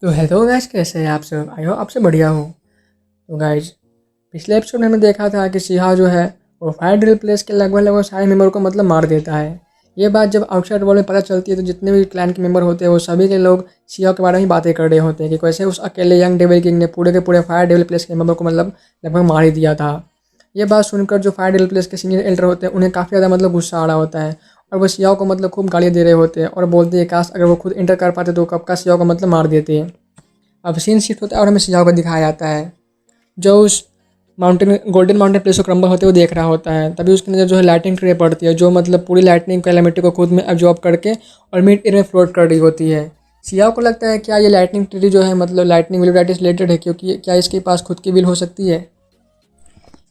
तो hello guys, कैसे हैं आप सब? आई होप आपसे बढ़िया हो। तो गाइस, पिछले एपिसोड में हमने देखा था कि सिहा जो है वो फायर ड्रिल प्लेस के लगभग लगभग सारे मेंबर को मार देता है। ये बात जब आउटसाइड वर्ल्ड में पता चलती है तो जितने भी क्लैन के मेंबर होते हैं वो सभी के लोग सिहा के बारे में बातें कर रहे होते हैं कि कैसे उस अकेले यंग डेविल किंग ने पूरे के पूरे फायर डेविल प्लेस के मेंबर को लगभग मार ही दिया था। ये बात सुनकर जो फायर डेविल प्लेस के सीनियर एल्डर होते हैं उन्हें काफ़ी ज़्यादा गुस्सा आ रहा होता है और वो सियाओ को खूब गालियाँ दे रहे होते हैं और बोलते हैं काश अगर वो खुद एंटर कर पाते तो कब का सियाओ को मार देते हैं। अब सीन शिफ्ट होता है और हमें सियाओ को दिखाया जाता है जो उस गोल्डन माउंटेन प्लेस को क्रम्बल होते हुए देख रहा होता है। तभी उसकी नज़र जो है लाइटनिंग ट्रे पड़ती है जो पूरी लाइटनिंग कैलेमिटी को खुद में अब्जॉर्ब करके और मिड एयर में फ्लोट कर रही होती है। सियाओ को लगता है क्या ये लाइटनिंग ट्री जो है लाइटनिंग वेलोसिटी से रिलेटेड है, क्योंकि क्या इसके पास खुद की व्हील हो सकती है।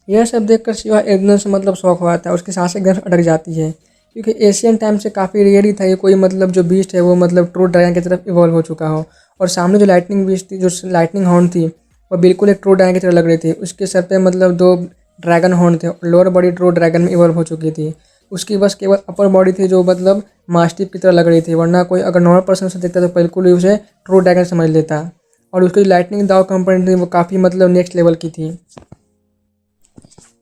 यह सब देखकर सिया एकदम से शौक हो जाता है, उसकी सांसें एकदम से अटक जाती है क्योंकि एशियन टाइम से काफ़ी रेयर ही था ये कोई जो बीस्ट है वो ट्रू ड्रैगन की तरफ इवॉल्व हो चुका हो। और सामने जो लाइटनिंग बीस्ट थी, जो लाइटनिंग हॉर्न थी, वो बिल्कुल एक ट्रू ड्रैगन की तरह लग रही थी। उसके सर पे दो ड्रैगन हॉर्न थे और लोअर बॉडी ट्रू ड्रैगन में इवॉल्व हो चुकी थी। उसकी बस केवल अपर बॉडी थी जो मास्टिफ की तरह लग रही थी, वरना कोई अगर नॉर्मल पर्सन से देखता तो बिल्कुल ही उसे ट्रू ड्रैगन समझ लेता। और उसकी जो लाइटनिंग दाव कंपोनेंट थी वो काफ़ी नेक्स्ट लेवल की थी।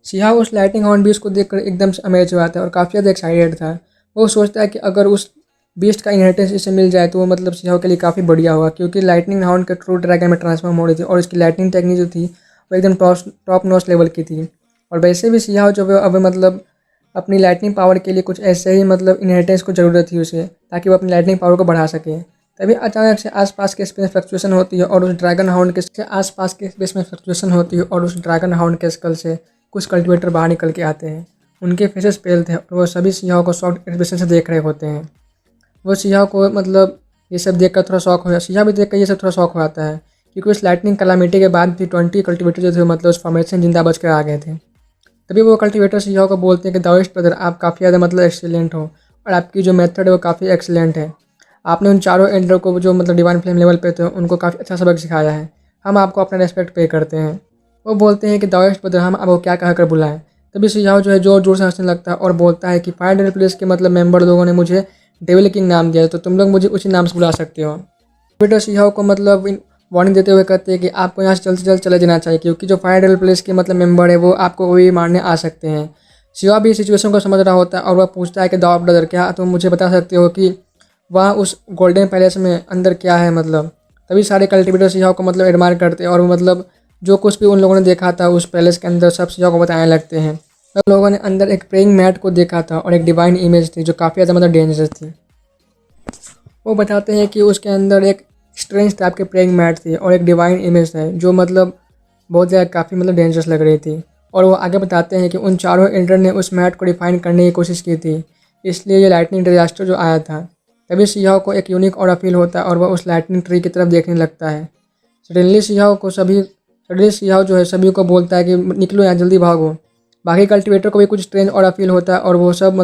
सिहा उस लाइटिंग हॉर्न बीस्ट को देखकर एकदम से अमेज हो जाता है और काफ़ी ज़्यादा एक्साइटेड था। वो सोचता है कि अगर उस बीस्ट का इनहेरिटेंस इसे मिल जाए तो वो सिहा के लिए काफ़ी बढ़िया होगा, क्योंकि लाइटनिंग हॉर्न के ट्रू ड्रैगन में ट्रांसफॉर्म हो रही थी और इसकी लाइटनिंग टेक्निक जो थी वो एकदम टॉप नॉच लेवल की थी। और वैसे भी सिहा जो है अब अपनी लाइटनिंग पावर के लिए कुछ ऐसे ही इनहेरिटेंस को ज़रूरत थी उसे, ताकि वो अपनी लाइटनिंग पावर को बढ़ा सके। तभी अचानक से आसपास के स्पेस में फ्लक्चुएशन होती है और उस ड्रैगन हाउंड के आसपास के स्पेस में फ्लक्चुएशन होती है और उस ड्रैगन हाउंड के स्कल से कुछ कल्टिवेटर बाहर निकल के आते हैं। उनके फेसेस पेल थे और वो सभी सियाहों को शॉक एक्सप्रेशन से देख रहे होते हैं। वो सियाह को ये सब देखकर थोड़ा शॉक हो जाता है। सियाह भी देखकर ये सब थोड़ा शॉक हो जाता है क्योंकि उस लाइटनिंग कलामिटी के बाद भी 20 कल्टिवेटर जो थे उस फॉर्मेशन जिंदा बच कर आ गए थे। तभी वो कल्टिवेटर सियाह को बोलते हैं कि दाविश ब्रदर, आप काफ़ी ज़्यादा एक्सीलेंट हो और आपकी जो मेथड है वो काफ़ी एक्सीलेंट है। आपने उन चारों एल्डर को जो डिवाइन फ्लेम लेवल पे थे उनको काफ़ी अच्छा सबक सिखाया है। हम आपको अपना रेस्पेक्ट पे करते हैं। वो बोलते हैं कि दाविश ब्रदर, हम अब क्या कह कर बुलाएं। तभी सियाह जो है जोर जोर से हंसने लगता है और बोलता है कि फायर डेविल प्लेस के मेंबर लोगों ने मुझे डेविल किंग नाम दिया है, तो तुम लोग मुझे उसी नाम से बुला सकते हो। पीटर सियाह को वार्निंग देते हुए कहते हैं कि आपको यहाँ से जल्द चले जाना चाहिए, क्योंकि जो फायर डेविल प्लेस के मेंबर है वो आपको वही मारने आ सकते हैं। सियाह भी सिचुएशन को समझ रहा होता है और वह पूछता है कि दाव ब्रदर, क्या तुम मुझे बता सकते हो कि वहाँ उस गोल्डन पैलेस में अंदर क्या है। तभी सारे कल्टिवेटर सियाह को एडमायर करते हैं और वो जो कुछ भी उन लोगों ने देखा था उस पैलेस के अंदर सब सियाह को बताने लगते हैं। सब लोगों ने अंदर एक प्रेइंग मैट को देखा था और एक डिवाइन इमेज थी जो काफ़ी ज़्यादा डेंजरस थी। वो बताते हैं कि उसके अंदर एक स्ट्रेंज टाइप के प्रेइंग मैट थी और एक डिवाइन इमेज है जो बहुत ज़्यादा काफ़ी डेंजरस लग रही थी। और वो आगे बताते हैं कि उन चारों एल्डर ने उस मैट को डिफाइन करने की कोशिश की थी, इसलिए ये लाइटनिंग डिजास्टर जो आया था। तभी सियाह को एक यूनिक ऑरा फील होता है और वह उस लाइटनिंग ट्री की तरफ देखने लगता है। सडनली सियाह जो है सभी को बोलता है कि निकलो यहाँ, जल्दी भागो। बाकी कल्टिवेटर को भी कुछ स्ट्रेंज ऑरा फील होता है और वो सब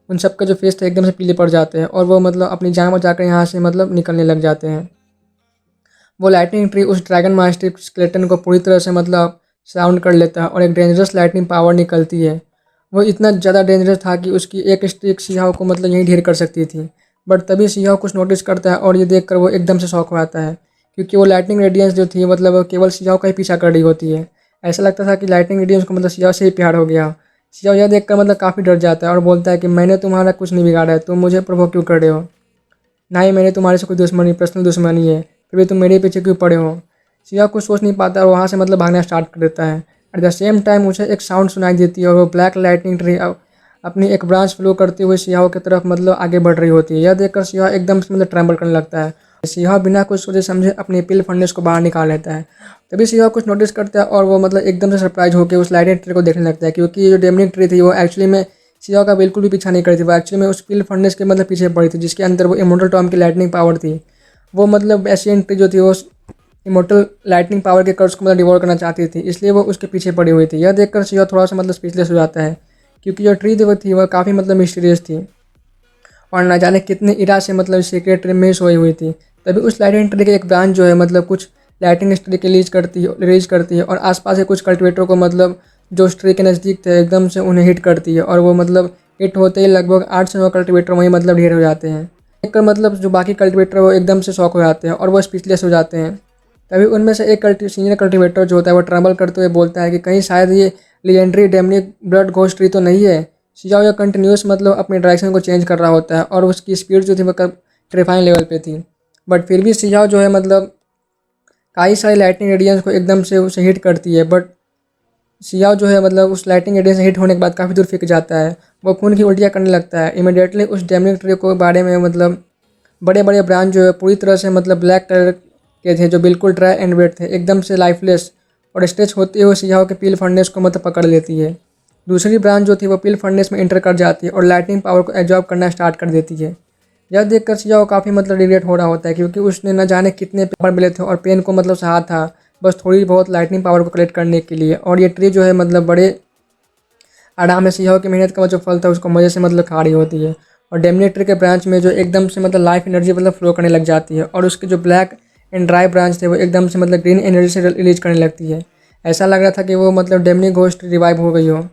उन सब का जो फेस था एकदम से पीले पड़ जाते हैं और वो अपनी जान बचाकर यहाँ से निकलने लग जाते हैं। वो लाइटनिंग ट्री उस ड्रैगन मास्टर स्केलेटन को पूरी तरह से साउंड कर लेता है और एक डेंजरस लाइटनिंग पावर निकलती है। वो इतना ज़्यादा डेंजरस था कि उसकी एक स्ट्रिक सियाह को यहीं ढेर कर सकती थी। बट तभी सियाह कुछ नोटिस करता है और ये देखकर वो एकदम से शॉक हो जाता है, क्योंकि वो लाइटनिंग रेडियंस जो थी वो केवल सियाह का ही पीछा कर रही होती है। ऐसा लगता था कि लाइटनिंग रेडियंस को सियाह से ही प्यार हो गया। सियाह यह देखकर काफ़ी डर जाता है और बोलता है कि मैंने तुम्हारा कुछ नहीं बिगाड़ा है, तुम मुझे प्रोवोक क्यों कर रहे हो। ना ही मैंने तुम्हारे से कोई दुश्मनी, पर्सनल दुश्मनी है, फिर भी तुम मेरे पीछे क्यों पड़े हो। सियाह कुछ सोच नहीं पाता और वहाँ से भागना स्टार्ट कर देता है। एट द सेम टाइम उसे एक साउंड सुनाई देती है और वो ब्लैक लाइटनिंग ट्री अपनी एक ब्रांच फ्लो करते हुए सियाह की तरफ आगे बढ़ रही होती है। यह देखकर सियाह एकदम से ट्रैम्बल करने लगता है। सियाह बिना कुछ सोचे समझे अपनी पिल फंडेस को बाहर निकाल लेता है। तभी सियाह कुछ नोटिस करता है और वो एकदम से सरप्राइज होकर उस लाइटनिंग ट्री को देखने लगता है, क्योंकि ये जो डेमनिक ट्री थी वो एक्चुअली में सियाह का बिल्कुल भी पीछा नहीं करी थी। वो एक्चुअली में उस पिल फंडेस के पीछे पड़ी थी, जिसके अंदर वो इमोर्टल टॉम की लाइटनिंग पावर थी। वो एशियन ट्री जो थी वो इमोर्टल लाइटनिंग पावर के कर्स को डिवोर करना चाहती थी, इसलिए वो उसके पीछे पड़ी हुई थी। यह देखकर सियाह थोड़ा सा स्पीचलेस हो जाता है, क्योंकि जो ट्री जो थी वह काफ़ी मिस्टीरियस थी और ना जाने कितने इरा से सीक्रेट ट्री में सोई हुई थी। तभी उस लाइटनिंग ट्री के एक ब्रांच जो है कुछ लाइटनिंग स्ट्री के रिलीज करती है और आसपास के कुछ कल्टिवेटर को जो उस ट्री के नज़दीक थे एकदम से उन्हें हिट करती है और वो हिट होते ही लगभग 8 से 9 कल्टिवेटर वहीं ढेर हो जाते हैं। देखकर मतलब जो बाकी कल्टिवेटर वो एकदम से शॉक हो जाते हैं और वो स्पीचलेस हो जाते हैं। तभी उनमें से एक सीनियर कल्टिवेटर जो होता है वो ट्रम्बल करते हुए बोलता है कि कहीं शायद ये legendary demonic blood ghost tree तो नहीं है। शिजाओ या कंटिन्यूस मतलब अपनी डायरेक्शन को चेंज कर रहा होता है और उसकी स्पीड जो थी वो टेरिफाइंग लेवल पे थी। बट फिर भी शिजाओ जो है मतलब कई सारी लाइटनिंग रेडियंस को एकदम से उसे हिट करती है। बट शिजाओ जो है मतलब उस लाइटनिंग रेडियंस से हिट होने के बाद काफ़ी दूर फेंक जाता है। वो खून की उल्टियाँ करने लगता है। इमीडिएटली उस डेमनिक ट्री को बारे में मतलब बड़े बड़े ब्रांच जो है पूरी तरह से मतलब ब्लैक कलर के थे, जो बिल्कुल ड्राई एंड वेट थे, एकदम से लाइफलेस, और स्ट्रेच होते हुए शिजाओ के पील फर्नेस को मतलब पकड़ लेती है। दूसरी ब्रांच जो थी वो पील फर्नेस में इंटर कर जाती है और लाइटनिंग पावर को एब्जॉर्ब करना स्टार्ट कर देती है। यह देखकर शिजाओ काफ़ी मतलब रिग्रेट हो रहा होता है, क्योंकि उसने न जाने कितने पेपर मिले थे और पेन को मतलब सहा था बस थोड़ी बहुत लाइटनिंग पावर को कलेक्ट करने के लिए। और ये ट्री जो है मतलब बड़े आराम से शिजाओ की मेहनत का जो फल था उसको मज़े से मतलब खा रही होती है। और डेमनिक ट्री के ब्रांच में जो एकदम से मतलब लाइफ एनर्जी मतलब फ्लो करने लग जाती है और उसके जो ब्लैक एंड ड्राई ब्रांच थे वो एकदम से मतलब ग्रीन एनर्जी से रिलीज करने लगती है। ऐसा लग रहा था कि वो मतलब डेमनिक घोस्ट रिवाइव हो गई हो।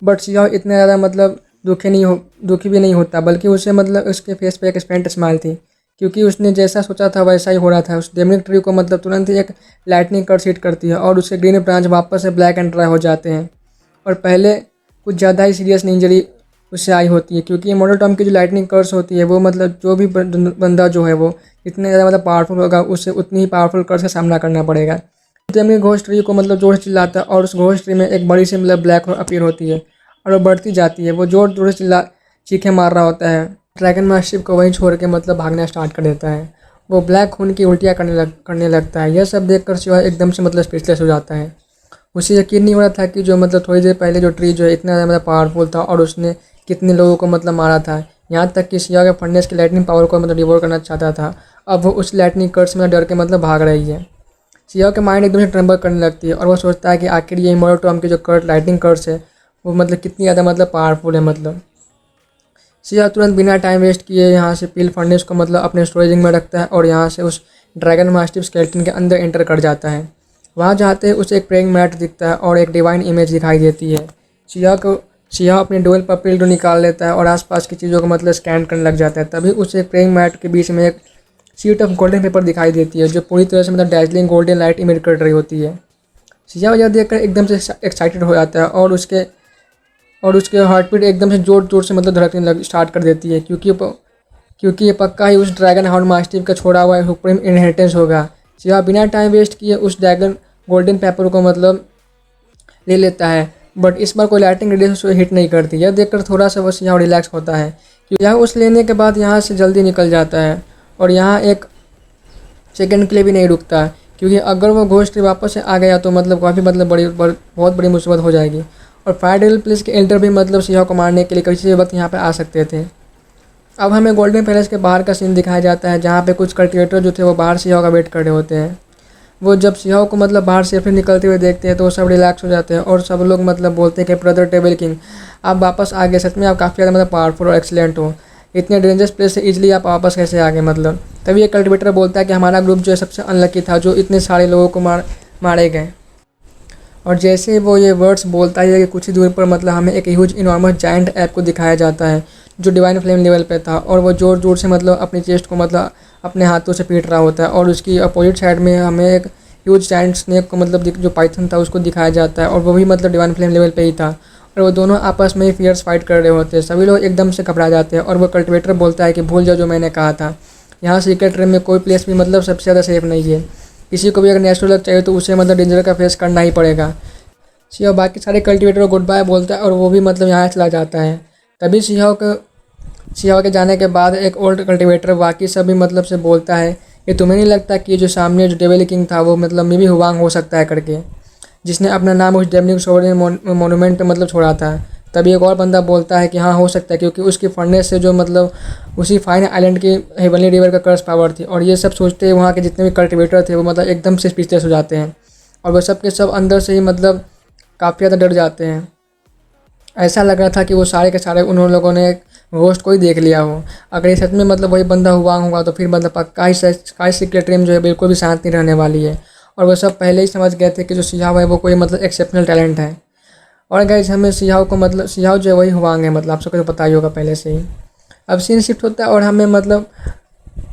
बट शिजाओ इतना ज़्यादा मतलब दुखी भी नहीं होता, बल्कि उसे मतलब उसके फेस पे एक स्पेंट स्माइल थी, क्योंकि उसने जैसा सोचा था वैसा ही हो रहा था। उस डेमनिक ट्री को मतलब तुरंत ही एक लाइटनिंग कर्स हिट करती है और उसके ग्रीन ब्रांच वापस से ब्लैक एंड ड्राई हो जाते हैं। और पहले कुछ ज़्यादा ही सीरियस इंजरी उससे आई होती है, क्योंकि इमॉर्टल टॉम की जो लाइटनिंग कर्स होती है वो मतलब जो भी बंदा जो है वो जितने ज़्यादा मतलब पावरफुल होगा उससे उतनी ही पावरफुल कर्स का सामना करना पड़ेगा। डेमनिक घोस्ट ट्री को मतलब जोर से चिल्लाता है और उस घोस्ट ट्री में एक बड़ी सी मतलब ब्लैक होल अपीयर होती है और वो बढ़ती जाती है। वो जोर जोर से चीखें मार रहा होता है। ड्रैगन मास्टर को वहीं छोड़ के मतलब भागना स्टार्ट कर देता है। वो ब्लैक खून की उल्टियाँ करने लगता है। यह सब देखकर शिवा एकदम से मतलब स्पीचलेस हो जाता है। उसे यकीन नहीं हो रहा था कि जो मतलब थोड़ी देर पहले जो ट्री जो है इतना ज़्यादा मतलब पावरफुल था और उसने कितने लोगों को मतलब मारा था, यहाँ तक कि शिया के फर्नेस की लाइटनिंग पावर को मतलब डिवोर करना चाहता था। अब वो उस लाइटनिंग कर्स में डर के मतलब भाग रही है। शिया के माइंड एकदम से ट्रेम्बल करने लगती है और वो सोचता है कि आखिर ये इमॉर्टल टॉम की जो लाइटनिंग कर्स है वो मतलब कितनी ज़्यादा मतलब पावरफुल है। मतलब शिया तुरंत बिना टाइम वेस्ट किए यहाँ से पील फर्नेस को मतलब अपने स्टोरेजिंग में रखता है और यहाँ से उस ड्रैगन मास्टिफ स्केलेटन के अंदर एंटर कर जाता है। वहाँ जाते ही उसे एक प्रेइंग मैट दिखता है और एक डिवाइन इमेज दिखाई देती है। शिया अपने डुअल पपील को निकाल लेता है और आसपास की चीज़ों को मतलब स्कैन करने लग जाता है। तभी उसे प्रेइंग मैट के बीच में एक शीट ऑफ गोल्डन पेपर दिखाई देती है, जो पूरी तरह से मतलब डैजलिंग गोल्डन लाइट इमिट कर रही होती है। शिया यह देखकर एकदम से एक्साइटेड हो जाता है और उसके हार्ट बीट एकदम से जोर जोर से मतलब धड़कने लग स्टार्ट कर देती है, क्योंकि ये पक्का ही उस ड्रैगन हाउंड मास्टिफ का छोड़ा हुआ सुप्रीम इनहेरिटेंस होगा। शिवा बिना टाइम वेस्ट किए उस ड्रैगन गोल्डन पेपर को मतलब ले लेता है। बट इस बार कोई लाइटिंग रेडियस उसे हिट नहीं करती। यह देखकर थोड़ा सा बस यहाँ रिलैक्स होता है, क्योंकि यह उस लेने के बाद यहाँ से जल्दी निकल जाता है और यहाँ एक सेकंड के लिए भी नहीं रुकता, क्योंकि अगर वो घोस्ट वापस से आ गया तो मतलब काफ़ी मतलब बहुत बड़ी मुसीबत हो जाएगी। और फायर डेविल प्लेस के एल्डर भी मतलब सिया को मारने के लिए किसी वक्त यहाँ पे आ सकते थे। अब हमें गोल्डन पैलेस के बाहर का सीन दिखाया जाता है, जहाँ पे कुछ कल्टिवेटर जो थे वो बाहर सिया का वेट कर रहे होते हैं। वो जब सिया को मतलब बाहर सेफली निकलते हुए देखते हैं तो वो सब रिलैक्स हो जाते हैं और सब लोग मतलब बोलते हैं कि ब्रदर टेबल किंग, आप वापस आ गए, सच में आप काफ़ी ज़्यादा मतलब पावरफुल और एक्सीलेंट हो, इतने डेंजरस प्लेस से इजीली आप वापस कैसे आ गए। मतलब तभी एक कल्टिवेटर बोलता है कि हमारा ग्रुप जो है सबसे अनलकी था जो इतने सारे लोगों को मारे गए। और जैसे ही वो ये वर्ड्स बोलता है कि कुछ ही दूर पर मतलब हमें एक ह्यूज इनॉर्मस जायंट ऐप को दिखाया जाता है जो डिवाइन फ्लेम लेवल पे था, और वो जोर जोर से मतलब अपनी चेस्ट को मतलब अपने हाथों से पीट रहा होता है। और उसकी अपोजिट साइड में हमें एक ह्यूज जायंट स्नेक को मतलब जो पाइथन था उसको दिखाया जाता है, और वो भी मतलब डिवाइन फ्लेम लेवल पे ही था, और वो दोनों आपस में ही फियर्स फाइट कर रहे होते हैं। सभी लोग एकदम से घबरा जाते हैं और वो कल्टिवेटर बोलता है कि भूल जाओ जो मैंने कहा था, यहाँ सीक्रेट रूम में कोई प्लेस भी मतलब सबसे ज़्यादा सेफ नहीं है, किसी को भी अगर नेचुरल लक चाहिए तो उसे मतलब डेंजर का फेस करना ही पड़ेगा। सिया बाकी सारे कल्टिवेटर को गुड बाय बोलता है और वो भी मतलब यहाँ चला जाता है। तभी सिया के जाने के बाद एक ओल्ड कल्टिवेटर बाकी सभी मतलब से बोलता है कि तुम्हें नहीं लगता कि जो सामने जो डेविल किंग था वो मतलब मे भी हुवांग हो सकता है करके, जिसने अपना नाम उस डेमनिक सोवरेन मोन्यूमेंट पे मतलब छोड़ा था। तभी एक और बंदा बोलता है कि हाँ हो सकता है, क्योंकि उसकी फर्नेस से जो मतलब उसी फाइन आइलैंड की हेवनली रिवर का कर्स पावर थी। और ये सब सोचते वहाँ के जितने भी कल्टिवेटर थे वो मतलब एकदम से स्पीचलेस हो जाते हैं और वो सब के सब अंदर से ही मतलब काफ़ी ज़्यादा डर जाते हैं। ऐसा लग रहा था कि वो सारे के सारे उन लोगों ने घोस्ट को ही देख लिया हो। अगर ये सच में मतलब वही बंदा हुआ होगा तो फिर मतलब पक्का ही सीक्रेट रूम जो है बिल्कुल भी शांत नहीं रहने वाली है। और वो सब पहले ही समझ गए थे कि जो सियाह है वो कोई मतलब एक्सेप्शनल टैलेंट है। और गाइस हमें सियाह को मतलब सियाह जो है वही हुआंग है, मतलब आप सबको तो पता ही होगा पहले से ही। अब सीन शिफ्ट होता है और हमें मतलब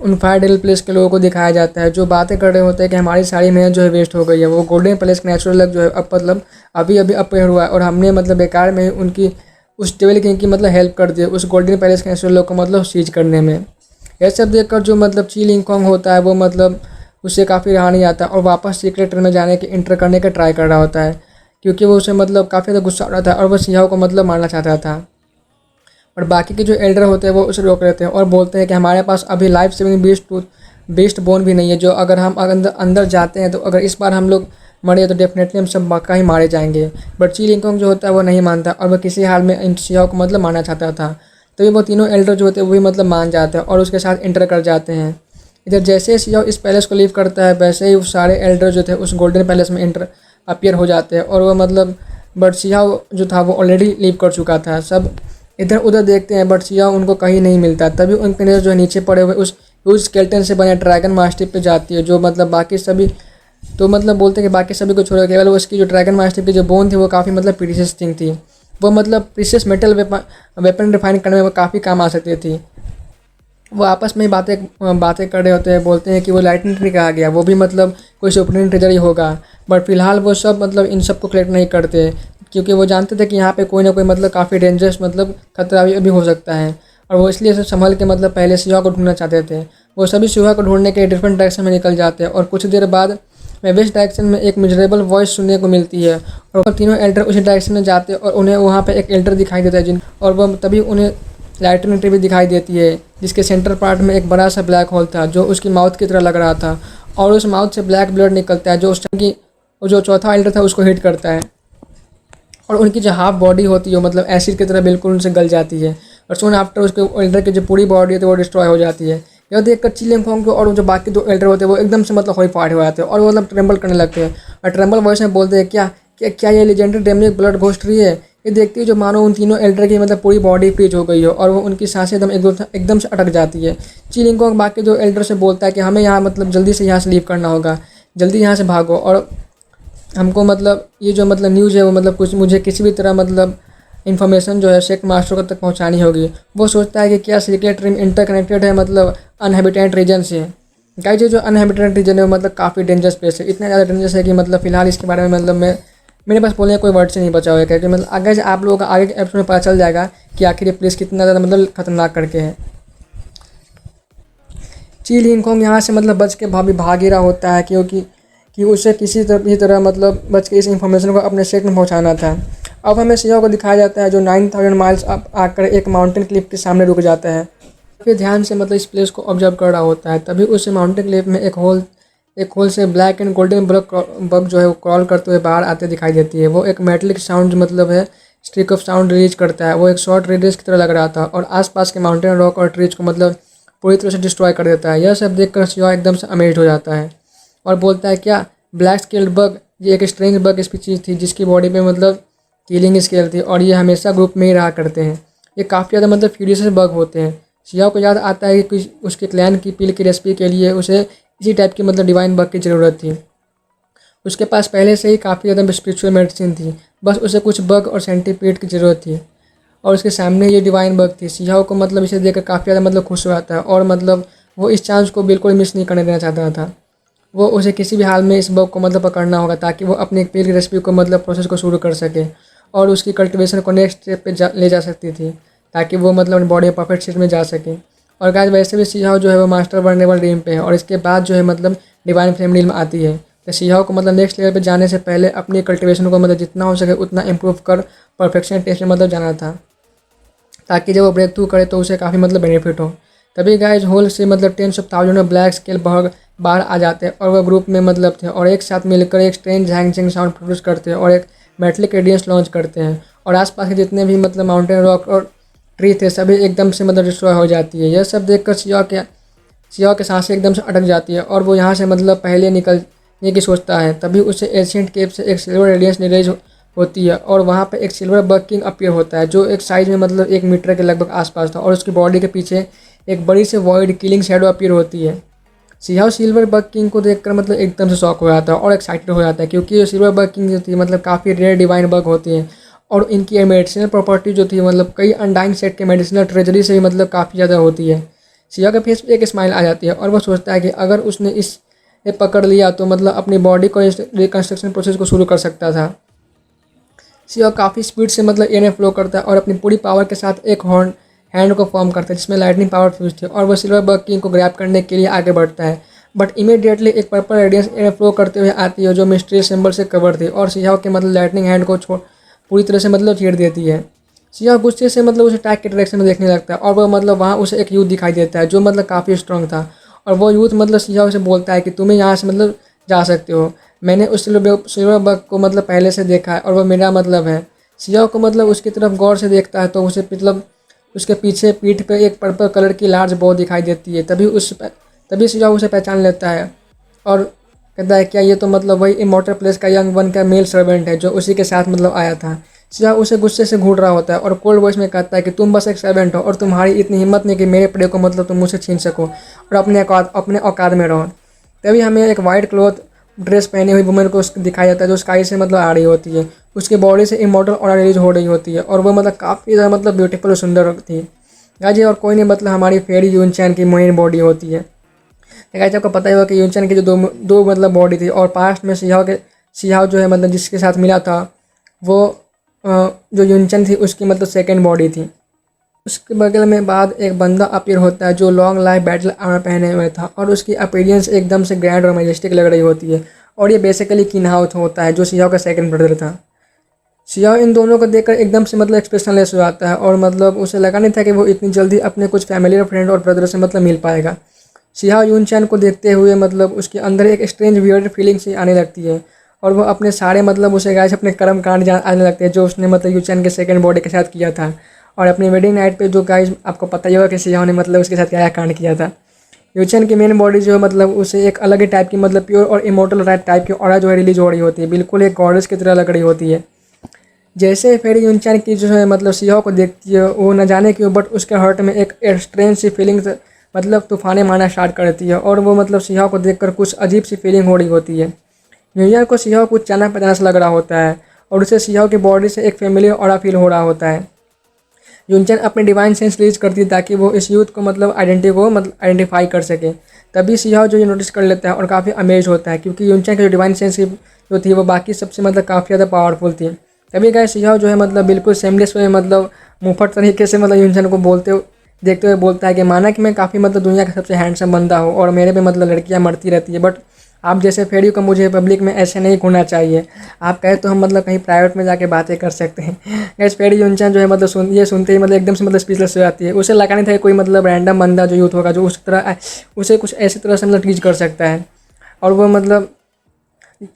उन फायर प्लेस के लोगों को दिखाया जाता है जो बातें कर रहे होते हैं कि हमारी सारी मेहनत जो है वेस्ट हो गई है। वो गोल्डन प्लेस का नेचुरल लक जो है अब मतलब अभी अभी अपेयर हुआ है और हमने मतलब बेकार में उनकी उस टेबल की मतलब हेल्प कर दी उस गोल्डन पैलेस के नेचुरल लक को मतलब सीज करने में। यह सब देखकर जो मतलब ची लिंग होता है वो मतलब उससे काफ़ी रहा नहीं आता और वापस सीक्रेट में जाने के इंटर करने का ट्राई कर रहा होता है क्योंकि वो उसे मतलब काफ़ी ज़्यादा गुस्सा आ रहा था और वो सियाओ को मतलब मारना चाहता था। और बाकी के जो एल्डर होते हैं वो उसे रोक लेते हैं और बोलते हैं कि हमारे पास अभी लाइफ सेविंग बीस्ट बोन भी नहीं है, जो अगर हम अंदर अंदर जाते हैं तो अगर इस बार हम लोग मरे तो डेफिनेटली हम सब पक्का ही मारे जाएंगे। बट ची लिंग जो होता है वो नहीं मानता और वह किसी हाल में इन सियाओ को मतलब मारना चाहता था। तभी वो तीनों एल्डर जो होते हैं वो भी मतलब मान जाते हैं और उसके साथ इंटर कर जाते हैं। इधर जैसे ही सियाओ इस पैलेस को लीव करता है वैसे ही वो सारे एल्डर जो थे उस गोल्डन पैलेस में इंटर अपीयर हो जाते हैं और वह मतलब बट सियाओ जो था वो ऑलरेडी लीव कर चुका था। सब इधर उधर देखते हैं बट सियाओ उनको कहीं नहीं मिलता। तभी उनके नज़र जो है नीचे पड़े हुए उस स्केलेटन से बने ड्रैगन मास्टिफ पे जाती है जो मतलब बाकी सभी तो मतलब बोलते हैं कि बाकी सभी को छोड़ केवल उसकी जो ड्रैगन मास्टिफ की जो बोन थी वो काफ़ी मतलब प्रीशियस थिंग थी। वो मतलब प्रीशियस मेटल वेपन रिफाइन करने में वो काफ़ी काम आ सकती थी। वो आपस में ही बातें कर रहे होते हैं, बोलते हैं कि वो लाइटनिंग ट्री कहा गया वो भी मतलब कोई सुप्रीम ट्रेजर ही होगा। बट फिलहाल वो सब मतलब इन सब को कलेक्ट नहीं करते क्योंकि वो जानते थे कि यहाँ पे कोई ना कोई मतलब काफ़ी डेंजरस मतलब खतरा भी हो सकता है और वो इसलिए सब संभल के मतलब पहले सिवा को ढूंढना चाहते थे। वो सभी सिवा को ढूंढने के डिफरेंट डायरेक्शन में निकल जाते हैं और कुछ देर बाद में वेस्ट डायरेक्शन में एक मिजरेबल वॉइस सुनने को मिलती है और वो तीनों एल्डर उसी डायरेक्शन में जाते हैं और उन्हें वहाँ पे एक एल्डर दिखाई देता है और वह तभी उन्हें लाइटनिंग ट्री भी दिखाई देती है जिसके सेंटर पार्ट में एक बड़ा सा ब्लैक होल था जो उसकी माउथ की तरह लग रहा था और उस माउथ से ब्लैक ब्लड निकलता है जो उस टाइम की जो चौथा एल्डर था उसको हिट करता है और उनकी जो हाफ बॉडी होती है मतलब एसिड की तरह बिल्कुल उनसे गल जाती है और सोन आफ्टर उसके एल्डर की जो पूरी बॉडी है तो वो डिस्ट्रॉय हो जाती है। यह देखकर ची लिंग को और जो बाकी दो एल्डर होते हैं वो एकदम से मतलब हॉरिफाइड हो जाते हैं और वो मतलब ट्रेम्बल करने लगते हैं और ट्रेम्बल वॉइस में बोलते हैं क्या क्या क्या ये लेजेंडरी डेमनिक ब्लड घोस्ट रही है। ये देखती है जो मानो उन तीनों एल्डर की मतलब पूरी बॉडी फ्रीज हो गई हो और वो उनकी सांसें एकदम से अटक जाती है। ची लिंग बाकी जो एल्डर से बोलता है कि हमें यहाँ मतलब जल्दी से यहाँ से लीव करना होगा, जल्दी यहाँ से भागो और हमको मतलब ये जो मतलब न्यूज़ है वो मतलब कुछ मुझे किसी भी तरह मतलब इन्फॉर्मेशन जो है सेक्ट मास्टर तक पहुंचानी होगी। वो सोचता है कि क्या सीक्रेट रीम इंटरकनेक्टेड है मतलब अनहैबिटेंट रीजन से। गाइस ये जो अनहैबिटेंट रीजन है वो मतलब काफ़ी डेंजरस प्लेस है, इतना ज़्यादा डेंजरस है कि मतलब फिलहाल इसके बारे में मतलब मेरे पास बोलने का कोई वर्ड से नहीं बचा हुआ है क्योंकि मतलब आगे आप लोगों का आगे के एपिसोड में पता चल जाएगा कि आखिर ये प्लेस कितना ज़्यादा मतलब खतरनाक करके है। ची लिंग यहाँ से मतलब बच के भाग ही रहा होता है कि उसे किसी तरह मतलब बच के इस इन्फॉर्मेशन को अपने सेट में पहुंचाना था। अब हमें सियाओ को दिखाया जाता है जो 9000 माइल्स अब आकर एक माउंटेन क्लिफ के सामने रुक जाता है। फिर ध्यान से मतलब इस प्लेस को ऑब्जर्व कर रहा होता है। तभी उस माउंटेन क्लिफ में एक होल से ब्लैक एंड गोल्डन बग जो है वो क्रॉल करते हुए बाहर आते दिखाई देती है। वो एक मेटलिक साउंड मतलब है स्ट्रिक ऑफ साउंड रिलीज करता है। वो एक शॉर्ट रेडियस की तरह लग रहा था और आसपास के माउंटेन रॉक और ट्रीज को मतलब पूरी तरह से डिस्ट्रॉय कर देता है। यह सब देखकर सियाओ एकदम से अमेज्ड हो जाता है और बोलता है क्या ब्लैक स्केल्ड बग ये एक स्ट्रेंज बग स्पीशीज थी जिसकी बॉडी पे मतलब किलिंग स्केल थी और ये हमेशा ग्रुप में ही रहा करते हैं। ये काफ़ी ज़्यादा मतलब फ्यूरियस बग होते हैं। सियाओ को याद आता है कि उसके क्लैन की पील की रेसिपी के लिए उसे इसी टाइप की मतलब डिवाइन बग की ज़रूरत थी। उसके पास पहले से ही काफ़ी ज़्यादा स्पिरिचुअल मेडिसिन थी, बस उसे कुछ बग और सेंटीपीड की ज़रूरत थी और उसके सामने ये डिवाइन बग थी। सियाओ को मतलब इसे देखकर काफ़ी ज़्यादा मतलब खुश हो जाता है और मतलब वो इस चांस को बिल्कुल मिस नहीं करने देना चाहता था। वो उसे किसी भी हाल में इस बग को मतलब पकड़ना होगा ताकि वो अपनी पील की रेसिपी को मतलब प्रोसेस को शुरू कर सके और उसकी कल्टीवेशन को नेक्स्ट स्टेप पे ले जा सकती थी ताकि वो मतलब अपनी बॉडी में परफेक्ट स्टेट में जा सके। और गाइस वैसे भी सियाओ जो है वो मास्टर वर्नेबल ड्रीम पे है और इसके बाद जो है मतलब डिवाइन फ्लेम रील में आती है। तो सियाओ को मतलब नेक्स्ट लेवल पे जाने से पहले अपनी कल्टीवेशन को मतलब जितना हो सके उतना इम्प्रूव कर परफेक्शन टेस्ट में मतलब जाना था ताकि जब वो ब्रेक थ्रू करे तो उसे काफ़ी मतलब बेनिफिट हो। तभी गाइस होल से मतलब 10,000 में ब्लैक स्केल बग बाहर आ जाते हैं और वह ग्रुप में मतलब थे और एक साथ मिलकर एक स्ट्रेंज हैंगचिंग साउंड प्रोड्यूस करते हैं और एक मेटलिक रेडियंस लॉन्च करते हैं और आसपास के जितने भी मतलब माउंटेन रॉक और ट्री थे सभी एकदम से मतलब डिस्ट्रॉय हो जाती है। यह सब देखकर सियाओ के सांसें एकदम से अटक जाती है और वो यहाँ से मतलब पहले निकलने की सोचता है। तभी उसे एशियंट केव से एक सिल्वर रेडियंस रिलीज होती है और वहाँ पे एक सिल्वर बग किंग अपीयर होता है जो एक साइज में मतलब 1 मीटर के लगभग आसपास था और उसकी बॉडी के पीछे एक बड़ी से वॉइड किलिंग शैडो अपीयर होती है। सियाओ सिल्वर बग किंग को देखकर मतलब एकदम से शॉक हो जाता है और एक्साइटेड हो जाता है क्योंकि ये सिल्वर बग किंग जो थी मतलब काफ़ी रेयर डिवाइन बग होती हैं और इनकी मेडिसिनल प्रॉपर्टी जो थी मतलब कई अनडाइंग सेट के मेडिसिनल ट्रेजरी से भी मतलब काफ़ी ज़्यादा होती है। सिया के फेस पे एक स्माइल आ जाती है और वो सोचता है कि अगर उसने इसे पकड़ लिया तो मतलब अपनी बॉडी को रिकन्स्ट्रक्शन प्रोसेस को शुरू कर सकता था। सिया काफ़ी स्पीड से मतलब एयर में फ्लो करता है और अपनी पूरी पावर के साथ एक हैंड को फॉर्म करता है जिसमें लाइटनिंग पावर फ्यूज थी और वह सिल्वर बग किंग को ग्रैब करने के लिए आगे बढ़ता है। बट इमीडिएटली एक पर्पल रेडियंस एयर फ्लो करते हुए आती है जो मिस्ट्रियस सिंबल से कवर थी और सिया के मतलब लाइटनिंग हैंड को पूरी तरह से मतलब चीर देती है। सिया गुस्से से मतलब उसे टैग के डायरेक्शन में देखने लगता है और वह मतलब वहाँ उसे एक यूथ दिखाई देता है जो मतलब काफ़ी स्ट्रॉन्ग था और वो यूथ मतलब सिया से बोलता है कि तुम्हें यहाँ से मतलब जा सकते हो। मैंने उस सिल्वर बग को मतलब पहले से देखा है और वह मेरा मतलब है। सिया को मतलब उसकी तरफ गौर से देखता है तो उसे मतलब उसके पीछे पीठ पे एक पर्पल कलर की लार्ज बॉल दिखाई देती है। तभी सिया उसे पहचान लेता है और कहता है क्या ये तो मतलब वही इमॉर्टल प्लेस का यंग वन का मेल सर्वेंट है जो उसी के साथ मतलब आया था। सिया उसे गुस्से से घूर रहा होता है और कोल्ड वॉइस में कहता है कि तुम बस एक सर्वेंट हो और तुम्हारी इतनी हिम्मत नहीं कि मेरे प्रे को मतलब तुम मुझसे छीन सको और अपने औकात में रहो। तभी हमें एक वाइट क्लॉथ ड्रेस पहनी हुई वुमेन को दिखाया जाता है जो स्काई से मतलब आ रही होती है। उसकी बॉडी से इमॉर्टल ऑरा रिलीज हो रही होती है और वह मतलब काफ़ी ज़्यादा मतलब ब्यूटीफुल और सुंदर थी। गाजी और कोई नहीं मतलब हमारी फेरी यूनचैन की मेन बॉडी होती है। गाइज आपको पता ही होगा कि यूनचैन की जो दो मतलब बॉडी थी और पास्ट में सियाह जो है मतलब जिसके साथ मिला था वो जो यूनचैन थी उसकी मतलब सेकेंड बॉडी थी। उसके बगल में बाद एक बंदा अपीयर होता है जो लॉन्ग लाइफ बैटल आर्मर पहने हुए था और उसकी अपीयरेंस एकदम से ग्रैंड और मैजेस्टिक लग रही होती है और ये बेसिकली किन्हाउथ होता है जो सियाह का सेकंड ब्रदर था। सियाह इन दोनों को देखकर एकदम से मतलब एक्सप्रेशनलेस हो जाता है और मतलब उसे लगा नहीं था कि वो इतनी जल्दी अपने कुछ फैमिली फ्रेंड और ब्रदर से मतलब मिल पाएगा। सियाह यूनचैन को देखते हुए मतलब उसके अंदर एक स्ट्रेंज वियर्ड फीलिंग सी आने लगती है और वो अपने सारे मतलब उसे गाइस अपने कर्म कांड आने लगते हैं जो उसने मतलब यूनचैन के सेकंड बॉडी के साथ किया था। और अपनी वेडिंग नाइट पे जो गाइस आपको पता ही होगा कि सियाह ने मतलब उसके साथ क्या कांड किया था। यूचैन की मेन बॉडी जो है मतलब उसे एक अलग ही टाइप की मतलब प्योर और इमोर्टल टाइप की ऑरा जो है रिलीज हो रही होती है, बिल्कुल एक गॉडेस की तरह लग रही होती है। जैसे फेरी यूनचैन की जो है मतलब सियाह को देखती है वो न जाने क्यों बट उसके हार्ट में एक स्ट्रेंज सी फीलिंग्स मतलब तूफाने मारना स्टार्ट कर देती है और वो मतलब सियाह को देखकर कुछ अजीब सी फीलिंग हो रही होती है। न्यूयॉर्क को सियाह कुछ जाना पहचाना सा लग रहा होता है और उसे सियाह की बॉडी से एक फेमिलियर ऑरा फील हो रहा होता है। यूनचैन अपने डिवाइन सेंस रिलीज करती है ताकि वो इस यूथ को मतलब आइडेंटिफाई कर सके। तभी सियाह जो ये नोटिस कर लेता है और काफ़ी अमेज होता है क्योंकि यूनचैन की जो डिवाइन सेंस जो थी वो बाकी सबसे मतलब काफ़ी ज़्यादा पावरफुल थी। तभी गाय सियाह जो है मतलब बिल्कुल सेमलेस वे मतलब मुफ्त तरीके से मतलब यूनचैन को देखते हुए बोलता है कि माना कि मैं काफ़ी मतलब दुनिया का सबसे हैंडसम बंदा हूँ और मेरे पे मतलब लड़कियाँ मरती रहती है बट आप जैसे फेरी को मुझे पब्लिक में ऐसे नहीं घूरना चाहिए। आप कहे तो हम मतलब कहीं प्राइवेट में जाके बातें कर सकते हैं। गैस फेरी यूनचैन जो है मतलब ये सुनते ही मतलब एकदम से मतलब स्पीचलेस हो जाती है। उसे लगा नहीं था कि कोई मतलब रैंडम बंदा जो यूथ होगा जो उसे कुछ ऐसी तरह से मतलब टीच कर सकता है। और वो मतलब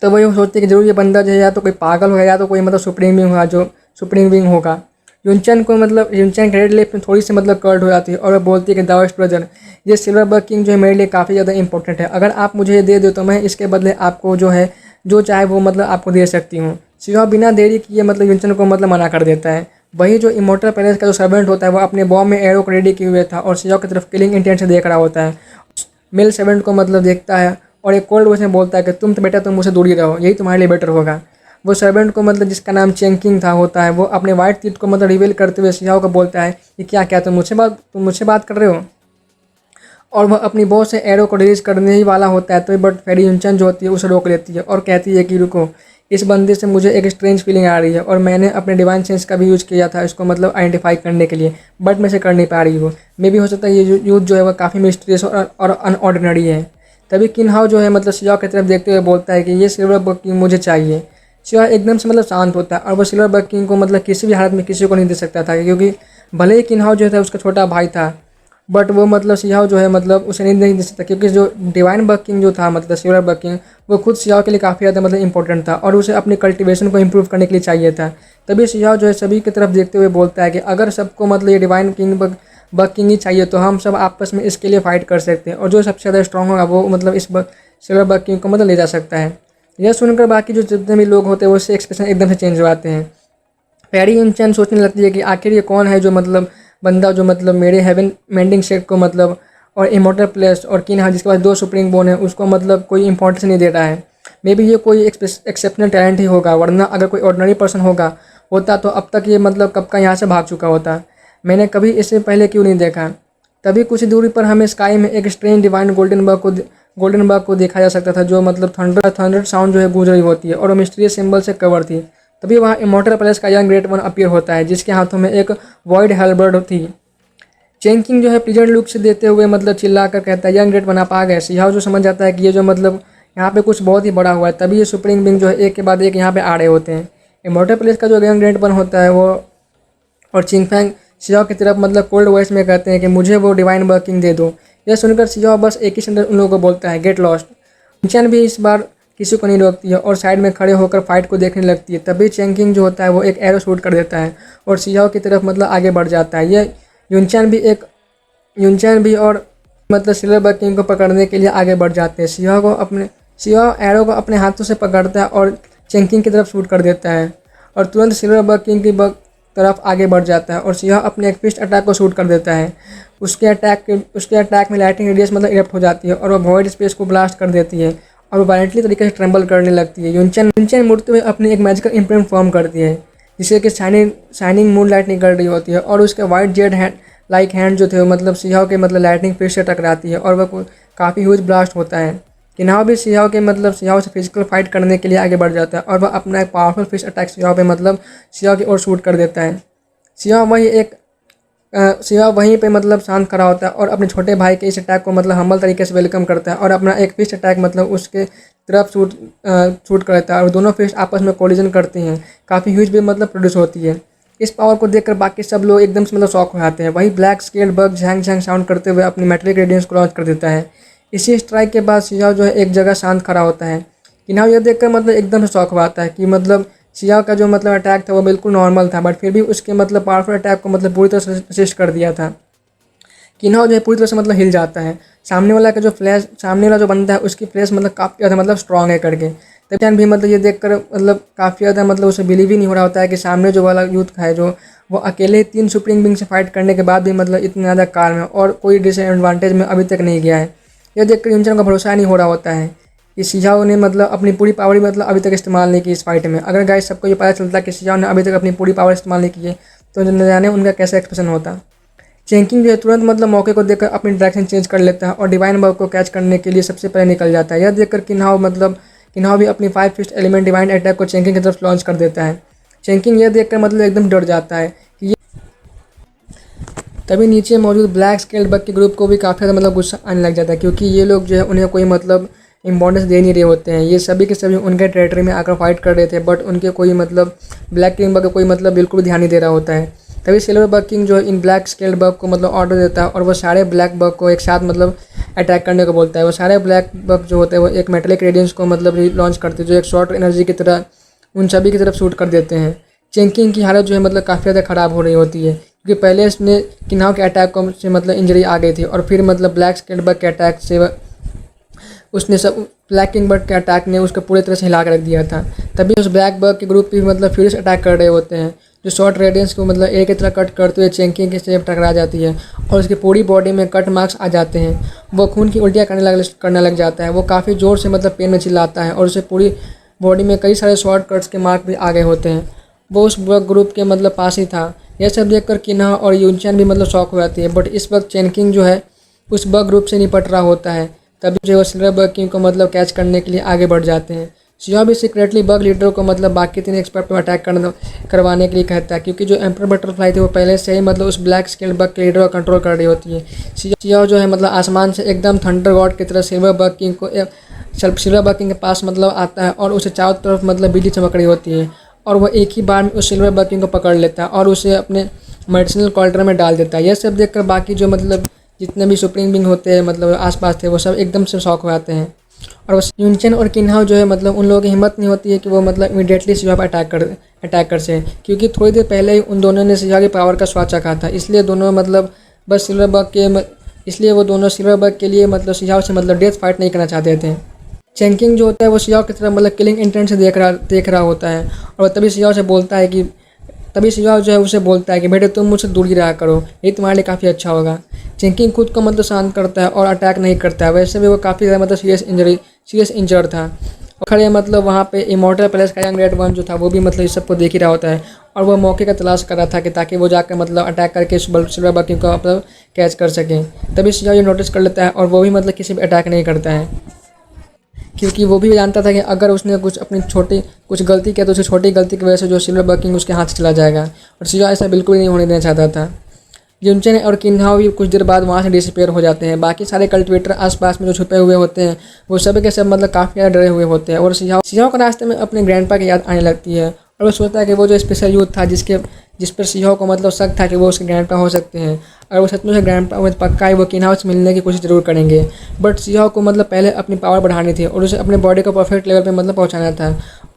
तो वो ये सोचती है कि जरूर ये बंदा जो है या तो कोई पागल होगा या तो कोई मतलब सुप्रीम विंग होगा। यूनचैन के रेड लिप में थोड़ी सी मतलब कर्ड हो जाती है और वह बोलती है कि दावेस्ट ब्रदर ये सिल्वर बग किंग जो है मेरे लिए काफ़ी ज़्यादा इंपॉर्टेंट है। अगर आप मुझे ये दे दो तो मैं इसके बदले आपको जो है जो चाहे वो मतलब आपको दे सकती हूँ। सिवा बिना देरी किए मतलब यूनचैन को मतलब मना कर देता है। वही जो इमॉर्टल पैलेस का जो सर्वेंट होता है वो अपने बॉम्ब में एरो को रेडी किए हुए था और सिवा की तरफ किलिंग इंटेंट से देख रहा होता है। मेल सर्वेंट को मतलब देखता है और एक कोल्ड वॉइस में बोलता है कि तुम तो बेटा तुम मुझसे दूर ही रहो, यही तुम्हारे लिए बेटर होगा। वो सर्वेंट को मतलब जिसका नाम चेंकिंग था होता है वो अपने वाइट टीथ को मतलब रिवील करते हुए सियाह को बोलता है कि क्या तुम मुझसे बात कर रहे हो। और वह अपनी बॉस से एरो को रिलीज करने ही वाला होता है तो बट फेरी यूनचैन जो होती है उसे रोक लेती है और कहती है कि रुको, इस बंदे से मुझे एक स्ट्रेंज फीलिंग आ रही है और मैंने अपने डिवाइन सेंस का भी यूज़ किया था इसको मतलब आइडेंटिफाई करने के लिए बट मैं इसे कर नहीं पा रही हूँ। मे भी हो सकता है ये यूथ जो है वह काफ़ी मिस्टीरियस और अनऑर्डिनरी है। तभी किन्हाउ जो है मतलब सियाह की तरफ देखते हुए बोलता है कि ये सिल्वर बग किंग मुझे चाहिए। सियाह एकदम से मतलब शांत होता है और वो सिल्वर बग किंग को मतलब किसी भी हालत में किसी को नहीं दे सकता था क्योंकि भले ही किन्हाउ जो था उसका छोटा भाई था बट वो मतलब सियाह जो है मतलब उसे नहीं दे सकता क्योंकि जो डिवाइन बग किंग जो था मतलब सिल्वर बग किंग वो खुद सियाह के लिए काफ़ी ज़्यादा मतलब इंपॉर्टेंट था और उसे अपनी कल्टीवेशन को इम्प्रूव करने के लिए चाहिए था। तभी सियाह जो है सभी की तरफ देखते हुए बोलता है कि अगर सबको मतलब ये डिवाइन बग किंग ही चाहिए तो हम सब आपस में इसके लिए फाइट कर सकते हैं और जो सबसे ज़्यादा स्ट्रॉन्ग होगा वो मतलब सिल्वर बग किंग को मतलब ले जा सकता है। यह सुनकर बाकी जो जितने भी लोग होते हैं उससे एक्सप्रेशन एकदम से चेंज हो जाते हैं। फेरी यूनचैन सोचने लगती है कि आखिर ये कौन है जो मतलब बंदा जो मतलब मेरे हेवन मेंडिंग सेट को मतलब और इमॉर्टल प्लेस और किन्हा जिसके पास 2 सुप्रीम बोन है उसको मतलब कोई इंपॉर्टेंस नहीं दे रहा है। मे बी ये कोई एक्सेप्शनल टैलेंट ही होगा वरना अगर कोई ऑर्डिनरी पर्सन होगा होता तो अब तक ये मतलब कब का यहाँ से भाग चुका होता। मैंने कभी इससे पहले क्यों नहीं देखा। तभी कुछ दूरी पर हमें स्काई में एक स्ट्रेंज डिवाइन गोल्डन बग को देखा जा सकता था, जो मतलब थंडर साउंड जो है गूंज रही होती है और वो मिस्टीरियस सिंबल से कवर थी। तभी वहाँ इमॉर्टल प्लेस का यंग ग्रेट वन अपीयर होता है, जिसके हाथों में एक वॉइड हेलबर्ड थी। चेंकिंग जो है प्लीजेंट लुक से देते हुए मतलब चिल्लाकर कहता है, यंग ग्रेट वन आप आ गए। सियाओ जो समझ जाता है कि ये जो मतलब यहाँ पे कुछ बहुत ही बड़ा हुआ है। तभी ये सुप्रीम बिंग जो है एक के बाद एक यहाँ पे आ रहे होते हैं। इमॉर्टल प्लेस का जो यंग ग्रेट वन होता है वो और चिंगफैंग सियाओ की तरफ मतलब कोल्ड वॉइस में कहते हैं कि मुझे वो डिवाइन वर्किंग दे दो। यह सुनकर सियाओ बस एक ही सेंटेंस उन लोगों को बोलता है, गेट लॉस्ट। चैन भी इस बार किसी को नहीं रोकती है और साइड में खड़े होकर फाइट को देखने लगती है। तभी चेंकिंग जो होता है वो एक एरो शूट कर देता है और सियाओ की तरफ मतलब आगे बढ़ जाता है। यह यूनचैन भी और मतलब सिल्वर बग किंग को पकड़ने के लिए आगे बढ़ जाते हैं। सियाओ एरो को अपने हाथों से पकड़ता है और चेंकिंग की तरफ शूट कर देता है और तुरंत सिल्वर बग किंग की तरफ आगे बढ़ जाता है और सियाओ अपने एक फिस्ट अटैक को शूट कर देता है। उसके अटैक में लाइटिंग रेडियस मतलब इरप्ट हो जाती है और वह वॉइड स्पेस को ब्लास्ट कर देती है और वो वायलेंटली तरीके से ट्रेंबल करने लगती है। यूनचैन मुड़ते हुए अपनी एक मैजिकल इम्प्रिंट फॉर्म करती है, जिससे कि शाइनिंग मून लाइट निकल रही होती है और उसके वाइट जेड हैंड जो थे मतलब सियाओ के मतलब लाइटनिंग फिश से टकराती है और वह काफ़ी ह्यूज ब्लास्ट होता है। किन्हाओ भी सियाओ से फिजिकल फाइट करने के लिए आगे बढ़ जाता है और वह अपना एक पावरफुल फिश अटैक सियाओ की ओर शूट कर देता है। सियाओ वहीं पे मतलब शांत खड़ा होता है और अपने छोटे भाई के इस अटैक को मतलब हम्बल तरीके से वेलकम करता है और अपना एक फिश अटैक मतलब उसके तरफ शूट करता है और दोनों फिश आपस में कोलिजन करती हैं। काफ़ी ह्यूज भी मतलब प्रोड्यूस होती है। इस पावर को देखकर बाकी सब लोग एकदम से मतलब शॉक हो जाते हैं। वही black scaled bug Zhang Zhang sound करते हुए अपनी मेटेलिक रेडियंस को लॉन्च कर देता है। इसी स्ट्राइक के बाद सियाओ जो है एक जगह शांत खड़ा होता है। किन्हाओ यह देखकर मतलब एकदम से शॉक हो आता है कि मतलब सियाओ का जो मतलब अटैक था वो बिल्कुल नॉर्मल था, बट फिर भी उसके मतलब पावरफुल अटैक को मतलब पूरी तरह से असिस्ट कर दिया था। किन्हाओ जो है पूरी तरह से मतलब हिल जाता है। सामने वाला जो बंदा है उसकी फ्लैश मतलब काफ़ी ज़्यादा मतलब स्ट्रॉन्ग है करके। तब चैन भी मतलब ये देखकर मतलब काफ़ी ज़्यादा मतलब उसे बिलीव ही नहीं हो रहा होता है कि सामने जो वाला यूथ है जो वो अकेले 3 सुप्रीम बिंग से फाइट करने के बाद भी मतलब इतना ज़्यादा कार में और कोई डिसएडवांटेज में अभी तक नहीं गया है। यह देखकर यूनचैन का भरोसा नहीं हो रहा होता है कि सियाओ ने मतलब अपनी पूरी पावर मतलब अभी तक इस्तेमाल नहीं की इस फाइट में। अगर गाइस सबको ये पता चलता कि सियाओ ने अभी तक अपनी पूरी पावर इस्तेमाल नहीं की है तो न जाने उनका कैसा एक्सप्रेशन होता। चेंकिंग जो है तुरंत मतलब मौके को देखकर अपनी डायरेक्शन चेंज कर लेता है और डिवाइन बग को कैच करने के लिए सबसे पहले निकल जाता है। यह देखकर किन्हाओ भी अपनी 5 फिस्ट एलिमेंट डिवाइन अटैक को चेंकिंग की तरफ लॉन्च कर देता है। चेंकिंग यह देखकर मतलब एकदम डर जाता है कि तभी नीचे मौजूद ब्लैक स्केल्ड बग के ग्रुप को भी काफ़ी ज़्यादा मतलब गुस्सा आने लग जाता है, क्योंकि ये लोग जो है उन्हें कोई मतलब इंपॉर्टेंस दे नहीं रहे होते हैं। ये सभी के सभी उनके टेरिटरी में आकर फाइट कर रहे थे, बट उनके कोई मतलब ब्लैक किंग बग कोई मतलब बिल्कुल भी ध्यान नहीं दे रहा होता है। तभी सिल्वर बग किंग जो इन ब्लैक स्केल्ड बग को मतलब ऑर्डर देता है और वो सारे ब्लैक बग को एक साथ मतलब अटैक करने को बोलता है। वो सारे ब्लैक बग जो होते हैं वो एक मेटेलिक रेडियंस को मतलब लॉन्च करते हैं, जो एक शॉर्ट एनर्जी की तरह उन सभी की तरफ शूट कर देते हैं। चेंकिंग की हालत जो है मतलब काफ़ी ज़्यादा ख़राब हो रही होती है, क्योंकि पहले इसने किन्हाओ के अटैक को से मतलब इंजरी आ गई थी और फिर मतलब ब्लैक स्केल्ड बग के अटैक से उसने सब ब्लैक किंग बग के अटैक ने उसको पूरी तरह से हिला कर रख दिया था। तभी उस ब्लैक बग के ग्रुप भी मतलब फ्यूरियस अटैक कर रहे होते हैं, जो शॉर्ट रेडियंस को मतलब एक ही तरह कट करते हुए चेंकिंग के से टकरा जाती है और उसकी पूरी बॉडी में कट मार्क्स आ जाते हैं। वो खून की उल्टियाँ करने लग जाता है। वो काफ़ी ज़ोर से मतलब पेन में चिल्लाता है और उसे पूरी बॉडी में कई सारे शॉर्ट कट्स के मार्क भी आ गए होते हैं। वो उस बग ग्रुप के मतलब पास ही था। यह सब देखकर किन्हा और यूनचैन भी मतलब शॉक हो जाती है, बट इस वक्त चेंकिंग जो है उस बग ग्रुप से निपट रहा होता है। तभी जो है सिल्वर बग किंग को मतलब कैच करने के लिए आगे बढ़ जाते हैं। सियाओ भी सीक्रेटली बग लीडर को मतलब बाकी 3 एक्सपर्ट पर अटैक करवाने के लिए कहता है, क्योंकि जो एम्पर बटरफ्लाई थे वो पहले से ही मतलब उस ब्लैक स्केल बग के लीडर को कंट्रोल कर रही होती है। सियाओ जो है मतलब आसमान से एकदम थंडर गॉड की तरह सिल्वर बग किंग के पास मतलब आता है और उसे चारों तरफ मतलब बिजली चमक रही होती है और वह एक ही बार में उस सिल्वर बग किंग को पकड़ लेता है और उसे अपने मेडिसिनल कॉल्टर में डाल देता है। यह सब देखकर बाकी जो मतलब जितने भी सुप्रीम बिंग होते हैं मतलब आसपास थे वो सब एकदम से शॉक हो जाते हैं और बस यूनचैन और किन्हाओ जो है मतलब उन लोगों की हिम्मत नहीं होती है कि वो मतलब इमीडिएटली सियाओ पर अटैक कर सकें, क्योंकि थोड़ी देर पहले ही उन दोनों ने सियाओ की पावर का स्वाद चखा था। इसलिए वो दोनों सिल्वर बग के लिए मतलब सियाओ से मतलब डेथ फाइट नहीं करना चाहते थे। चेंकिंग जो होता है वो सियाओ की तरफ मतलब किलिंग इंटेंट से देख रहा होता है और तभी सियाओ जो है उसे बोलता है कि बेटे तुम मुझसे दूर ही रहा करो, ये तुम्हारे लिए काफ़ी अच्छा होगा। चेंकिंग खुद को मतलब शांत करता है और अटैक नहीं करता है। वैसे भी वो काफ़ी ज़्यादा मतलब सीरियस इंजर्ड था और खड़े मतलब वहाँ पे इमॉर्टल प्लेस का यंग रेड वन जो था वो भी मतलब इस सबको देख ही रहा होता है और वह मौके का तलाश कर रहा था कि ताकि वो जाकर मतलब अटैक करके सिल्वर बकिंग को मतलब कैच कर सके। तभी शिजाओ ये नोटिस कर लेता है और वो भी मतलब किसी भी अटैक नहीं करता है, क्योंकि वो भी जानता था कि अगर उसने कुछ अपनी छोटी कुछ गलती किया तो उसे छोटी गलती की वजह से जो सिल्वर बकिंग उसके हाथ से चला जाएगा। और शिजाओ ऐसा बिल्कुल नहीं होने देना चाहता था। युनचेन और किन्हाओ भी कुछ देर बाद वहाँ से डिसअपेयर हो जाते हैं। बाकी सारे कल्टिवेटर आसपास में जो छुपे हुए होते हैं वो सब के सब मतलब काफ़ी ज़्यादा डरे हुए होते हैं। और शिजाओ को रास्ते में अपने ग्रैंडपा की याद आने लगती है और वो सोचता है कि वो जो स्पेशल यूथ था जिस पर शिजाओ को मतलब शक था कि वो उसके ग्रैंडपा हो सकते हैं, और वो सचमुच ग्रैंडपा में पक्का है वो किन्हाओ से मिलने की कोशिश ज़रूर करेंगे। बट शिजाओ को मतलब पहले अपनी पावर बढ़ानी थी और उसे अपने बॉडी को परफेक्ट लेवल पर मतलब पहुँचाना था,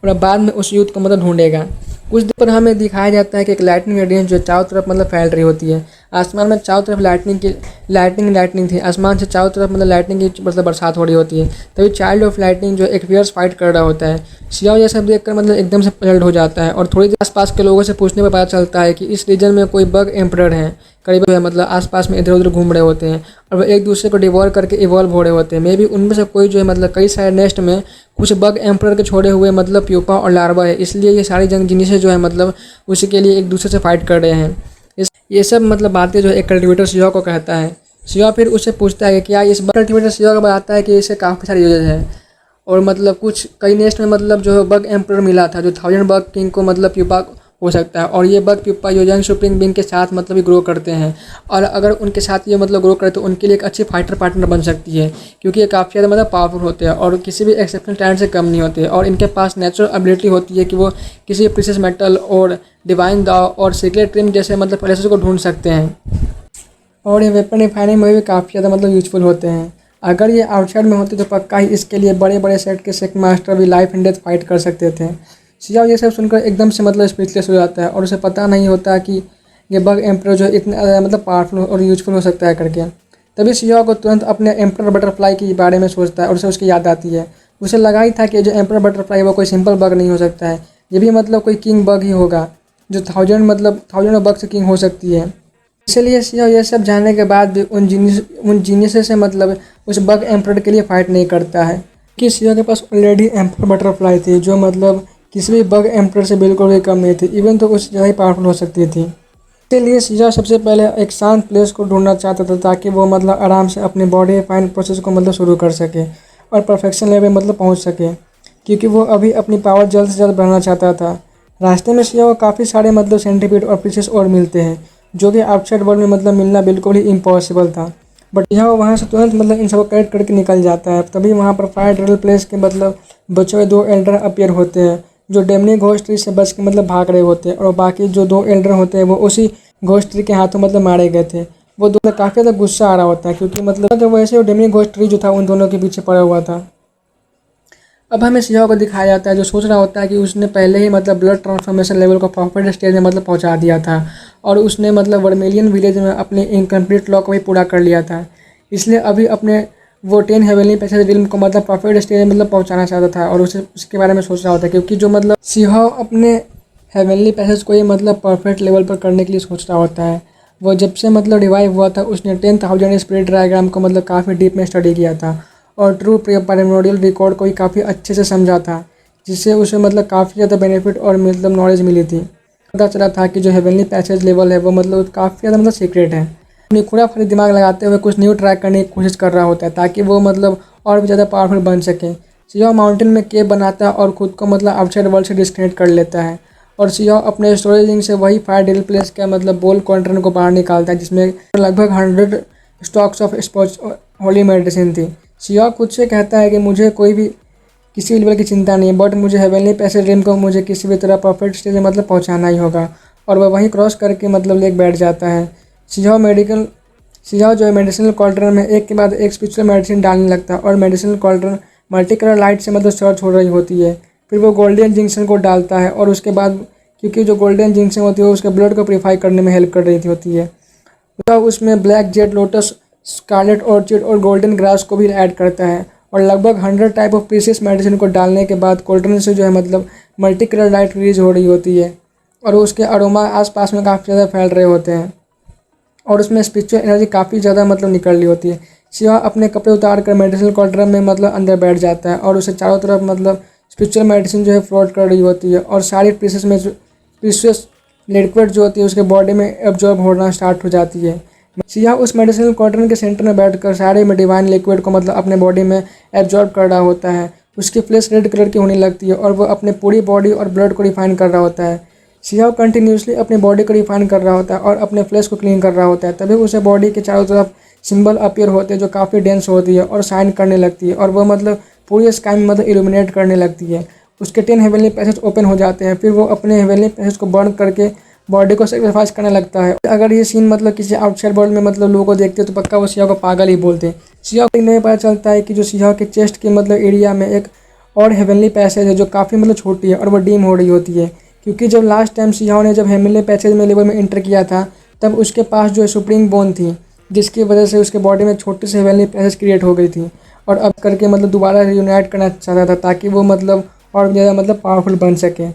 और अब बाद में उस यूथ को मतलब ढूंढेगा। कुछ देर पर हमें दिखाया जाता है कि एक लाइटनिंग रेडियंस जो चारों तरफ मतलब फैल रही होती है। आसमान में चारों तरफ लाइटनिंग थी। आसमान से चारों तरफ मतलब लाइटनिंग की मतलब बरसात हो रही होती है। तभी चाइल्ड ऑफ लाइटनिंग जो एक फियर्स फाइट कर रहा होता है। शिजाओ ये सब देखकर मतलब एकदम से पजल्ड हो जाता है और थोड़ी देर आसपास के लोगों से पूछने पर पता चलता है कि इस रीजन में कोई बग एम्परर है, करीब मतलब आसपास में इधर उधर घूम रहे होते हैं और वो एक दूसरे को डिवॉर करके इवॉल्व हो रहे होते हैं। मे बी उनमें से कोई जो है मतलब कई सारे नेस्ट में कुछ बग एम्परर के छोड़े हुए मतलब प्यूपा और लार्वा है, इसलिए ये सारी जंग जिनिसें जो है मतलब उसी के लिए एक दूसरे से फाइट कर रहे हैं। ये सब मतलब बातें जो एक कल्टिवेटर शिजाओ को कहता है। शिजाओ फिर उससे पूछता है कि क्या इस बार कल्टिवेटर शिजाओ को बताता है कि इसे काफ़ी सारी यूजेज है और मतलब कुछ कई नेस्ट में मतलब जो बग एम्परर मिला था जो 1000 बग किंग को मतलब प्यूपा हो सकता है, और ये बग प्यूपा योजन सुप्रीम बिंग के साथ मतलब ही ग्रो करते हैं, और अगर उनके साथ ये मतलब ग्रो करे तो उनके लिए एक अच्छी फाइटर पार्टनर बन सकती है, क्योंकि ये काफ़ी ज़्यादा मतलब पावरफुल होते हैं और किसी भी एक्सेप्शनल टैलेंट से कम नहीं होते, और इनके पास नेचुरल एबिलिटी होती है कि वो किसी प्रीशियस मेटल और डिवाइन दाव और सीक्रेट ट्रिम जैसे मतलब प्लेसेस को ढूंढ सकते हैं, और ये वेपन रिफाइनिंग में भी काफ़ी ज़्यादा मतलब यूजफुल होते हैं। अगर ये आउटसाइड में होते तो पक्का ही इसके लिए बड़े बड़े सेट के सेक मास्टर भी लाइफ एंड डेथ फाइट कर सकते थे। शिजाओ ये सब सुनकर एकदम से मतलब स्पीचलेस हो जाता है और उसे पता नहीं होता कि ये बग एम्परर जो इतना मतलब पावरफुल और यूजफुल हो सकता है करके। तभी शिजाओ को तुरंत अपने एम्परर बटरफ्लाई के बारे में सोचता है और उसे उसकी याद आती है। उसे लगा ही था कि जो एम्परर बटरफ्लाई वो कोई सिंपल बग नहीं हो सकता है, ये भी मतलब कोई किंग बग ही होगा जो थाउजेंड बग से किंग हो सकती है। इसलिए शिजाओ ये सब जानने के बाद भी उन जीनियस से मतलब उस बग एम्परर के लिए फाइट नहीं करता है, कि शिजाओ के पास ऑलरेडी एम्परर बटरफ्लाई थी जो मतलब किसी भी बग एम्परर से बिल्कुल भी कम नहीं थी, इवन तो उससे ज़्यादा ही पावरफुल हो सकती थी। इसलिए शिजाओ सबसे पहले एक शांत प्लेस को ढूंढना चाहता था ताकि वो मतलब आराम से अपने बॉडी रिफाइन प्रोसेस को मतलब शुरू कर सके और परफेक्शन लेवल मतलब पहुंच सके, क्योंकि वो अभी अपनी पावर जल्द से जल्द बढ़ाना चाहता था। रास्ते में शिजाओ को काफ़ी सारे मतलब सेंटीपीड और पीसेस और मिलते हैं जो कि आउटसाइड वर्ल्ड में मतलब मिलना बिल्कुल ही इम्पॉसिबल था, बट यहाँ वहाँ से तुरंत मतलब इन सबको कलेक्ट करके निकल जाता है। तभी वहाँ पर फायर ड्रिल प्लेस के मतलब बचे हुए 2 एल्डर अपीयर होते हैं जो डेमनी घोस्ट ट्री से बच के मतलब भाग रहे होते हैं, और बाकी जो 2 एल्डर होते हैं वो उसी घोस्ट ट्री के हाथों मतलब मारे गए थे। वो दोनों काफ़ी ज़्यादा गुस्सा आ रहा होता है क्योंकि मतलब वैसे वो डेमनी घोस्ट ट्री जो था उन दोनों के पीछे पड़ा हुआ था। अब हमें शिजाओ को दिखाया जाता है जो सोच रहा होता है कि उसने पहले ही मतलब ब्लड ट्रांसफॉर्मेशन लेवल को परफेक्ट स्टेज में मतलब पहुंचा दिया था और उसने मतलब वर्मेलियन विलेज में अपने इनकम्प्लीट लॉ को भी पूरा कर लिया था, इसलिए अभी अपने वो 10 हेवनली पैसेज रिल्म को मतलब परफेक्ट स्टेज में मतलब पहुंचाना चाहता था और उसे उसके बारे में सोच रहा होता है, क्योंकि जो मतलब शिजाओ अपने हेवनली पैसेज को ही मतलब परफेक्ट लेवल पर करने के लिए सोच रहा होता है। वो जब से मतलब रिवाइव हुआ था उसने 10,000 स्पिरिट डायग्राम को मतलब काफ़ी डीप में स्टडी किया था और ट्रू प्राइमोर्डियल रिकॉर्ड को ही काफ़ी अच्छे से समझा था, जिससे उसे मतलब काफ़ी ज़्यादा बेनिफिट और मतलब नॉलेज मिली थी। पता चला था कि जो हेवनली पैसेज लेवल है वो मतलब काफ़ी ज़्यादा मतलब सीक्रेट है। अपनी खुराफानी दिमाग लगाते हुए कुछ न्यू ट्रैक करने की कोशिश कर रहा होता है ताकि वो मतलब और भी ज़्यादा पावरफुल बन सके। शिजाओ माउंटेन में केव बनाता है और खुद को मतलब आउटसाइड वर्ल्ड से डिस्कनेक्ट कर लेता है, और शिजाओ अपने स्टोरेजिंग से वही फायर ड्रिल प्लेस का मतलब बोल क्वांटन को बाहर निकालता है जिसमें लगभग 100 स्टॉक्स ऑफ स्पॉच होली मेडिसिन थी। शिजाओ खुद से कहता है कि मुझे कोई भी किसी भी लेवल की चिंता नहीं है, बट मुझे हेवनली पैसेज ड्रीम को मुझे किसी भी तरह परफेक्ट स्टेज में मतलब पहुंचाना ही होगा, और वह वहीं क्रॉस करके मतलब लेक बैठ जाता है। शिजाओ जो है मेडिसिनल कॉल्ड्रन में एक के बाद एक स्पिरिचुअल मेडिसिन डालने लगता है और medicinal cauldron multi colour light से मतलब सर्च हो रही होती है। फिर वो गोल्डन जिंक्शन को डालता है और उसके बाद क्योंकि जो गोल्डन जिंक्शन होती है वो उसके ब्लड को प्योरीफाई करने में हेल्प कर रही होती है, तो उसमें black jet lotus, scarlet orchid और गोल्डन ग्रास को भी ऐड करता है, और लगभग 100 टाइप ऑफ प्रीशियस मेडिसिन को डालने के बाद कोल्ड्रन से जो है मतलब मल्टी कलर लाइट रिलीज हो रही होती है और उसके अरोमा आसपास में काफ़ी ज़्यादा फैल रहे होते हैं और उसमें स्पिरिचुअल एनर्जी काफ़ी ज़्यादा मतलब निकल रही होती है। शिवा अपने कपड़े उतार कर मेडिसिनल कोल्ड्रन में मतलब अंदर बैठ जाता है और उसे चारों तरफ मतलब स्पिरिचुअल मेडिसिन जो है फ्लोट कर रही होती है और सारी प्रीशियस लिक्विड जो होती है उसके बॉडी में एब्जॉर्ब होना स्टार्ट हो जाती है। सियाह उस मेडिसिनल क्वाड्रेंट के सेंटर में बैठकर सारे में डिवाइन लिक्विड को मतलब अपने बॉडी में एब्जॉर्ब कर रहा होता है। उसकी फ्लेश रेड कलर की होने लगती है और वो अपने पूरी बॉडी और ब्लड को रिफाइन कर रहा होता है। सियाह कंटिन्यूसली अपनी बॉडी को रिफाइन कर रहा होता है और अपने फ्लेश को क्लीन कर रहा होता है। तभी उसे बॉडी के चारों तरफ सिंबल अपीयर होते हैं जो काफ़ी डेंस होती है और शाइन करने लगती है और वह मतलब पूरी स्काई में मतलब इल्यूमिनेट करने लगती है। उसके 10 हेवनली पैसेज ओपन हो जाते हैं। फिर वो अपने हेवनली पैसेज को बर्न करके बॉडी को सेक्रीफाइस करने लगता है। अगर ये सीन मतलब किसी आउटसाइड वर्ल्ड में मतलब लोगों को देखते हैं तो पक्का वो सियाह को पागल ही बोलते हैं। सियाह को नहीं पता चलता है कि जो सियाह के चेस्ट के मतलब एरिया में एक और हेवनली पैसेज है जो काफ़ी मतलब छोटी है और वो डीम हो रही होती है, क्योंकि जब लास्ट टाइम सियाह ने जब हेवनली पैसेज में लेवल में एंटर किया था तब उसके पास जो है सुप्रीम बोन थी, जिसकी वजह से उसके बॉडी में छोटी सी हेवनली पैसेज क्रिएट हो गई थी और अब करके मतलब दोबारा रियूनाइट करना चाहता था ताकि वो मतलब और ज़्यादा मतलब पावरफुल बन सके,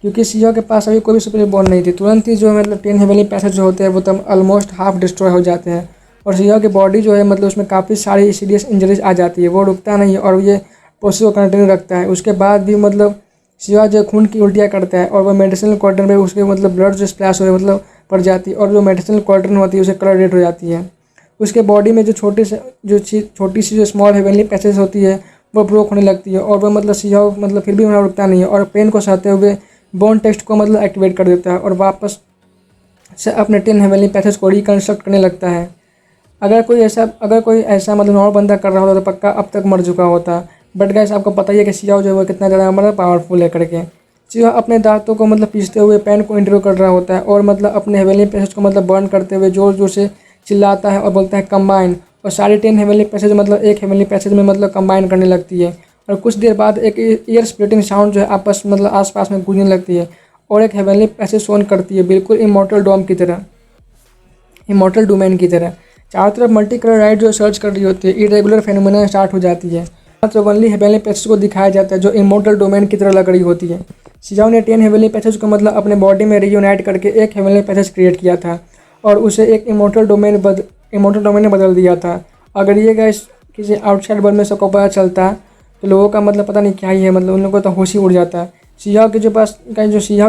क्योंकि सियाह के पास अभी कोई भी सुप्रीम बोन नहीं थी। तुरंत ही जो मतलब 10 हेवनली पैसेज जो होते हैं वो तब ऑलमोस्ट हाफ डिस्ट्रॉय हो जाते हैं और सियाह की बॉडी जो है मतलब उसमें काफ़ी सारी सीरियस इंजरीज आ जाती है। वो रुकता नहीं है और ये प्रोसेस को कंटिन्यू रखता है। उसके बाद भी मतलब सियाह जो खून की उल्टियाँ करता है और वह मेडिसिनल क्वाड्रेंट में उसके मतलब ब्लड जो स्प्लैश हो मतलब पड़ जाती है और जो मेडिसिनल क्वाड्रेंट होती है उसे कलर रेड हो जाती है। उसके बॉडी में जो छोटी सी जो स्मॉल हेवनली पैसेज होती है वो ब्रोक होने लगती है और वह मतलब सियाह मतलब फिर भी वहाँ रुकता नहीं है और पेन को सहते हुए बोन टेस्ट को मतलब एक्टिवेट कर देता है और वापस से अपने 10 हेवनली पैसेज को रिकन्स्ट्रक्ट करने लगता है। अगर कोई ऐसा मतलब नॉर्मल बंदा कर रहा होता तो पक्का अब तक मर चुका होता। बट गाइस आपको पता ही है कि सियाह जो है वो कितना ज़्यादा मतलब पावरफुल है करके। सियाह अपने दांतों को मतलब पीसते हुए पेन को इंटरव्यू कर रहा होता है और मतलब अपने हेवनली पैसेज को मतलब बर्न करते हुए ज़ोर ज़ोर से चिल्लाता है और बोलता है कंबाइन, और सारी 10 हेवनली पैसेज मतलब एक हेवनली पैसेज में मतलब कंबाइन करने लगती है और कुछ देर बाद एक ईयर स्प्लिटिंग साउंड जो है आसपास में गूंजने लगती है और एक हेवनली पैसेज सोन करती है, बिल्कुल इमॉर्टल डोमेन की तरह। चारों तरफ मल्टी कलर लाइट जो सर्च कर रही होती है, इरेगुलर फेनोमेना स्टार्ट हो जाती है। मात्र ओनली हेवनली पैसेज को दिखाया जाता है जो इमॉर्टल डोमेन की तरह लग रही होती है। सियाह ने 10 हेवनली पैसेज को मतलब अपने बॉडी में रीयूनाइट करके एक हेवनली पैसेज क्रिएट किया था और उसे एक इमॉर्टल डोमेन में बदल दिया था। अगर ये गाइस किसी आउटसाइड वर्ल्ड में सबको पता चलता तो लोगों का मतलब पता नहीं क्या ही है, मतलब उन लोगों को तो होश ही उड़ जाता। सियाह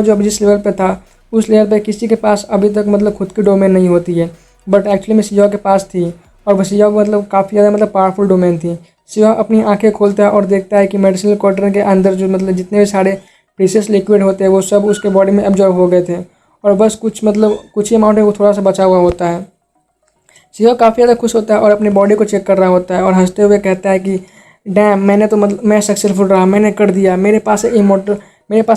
जो अभी जिस लेवल पे था उस लेवल पे किसी के पास अभी तक मतलब खुद की डोमेन नहीं होती है, बट एक्चुअली में सियाह के पास थी और वह सियाह मतलब काफ़ी ज़्यादा मतलब पावरफुल डोमेन थी। सियाह अपनी आंखें खोलता है और देखता है कि मेडिसिनल क्वाड्रेंट के अंदर जो मतलब जितने भी सारे प्रीशियस लिक्विड होते हैं वो सब उसके बॉडी में एब्जॉर्ब हो गए थे और बस कुछ ही अमाउंट है वो थोड़ा सा बचा हुआ होता है। सियाह काफ़ी ज़्यादा खुश होता है और अपनी बॉडी को चेक कर रहा होता है और हंसते हुए कहता है कि डैम, मैंने तो मतलब मैं सक्सेसफुल रहा, मैंने कर दिया, मेरे पास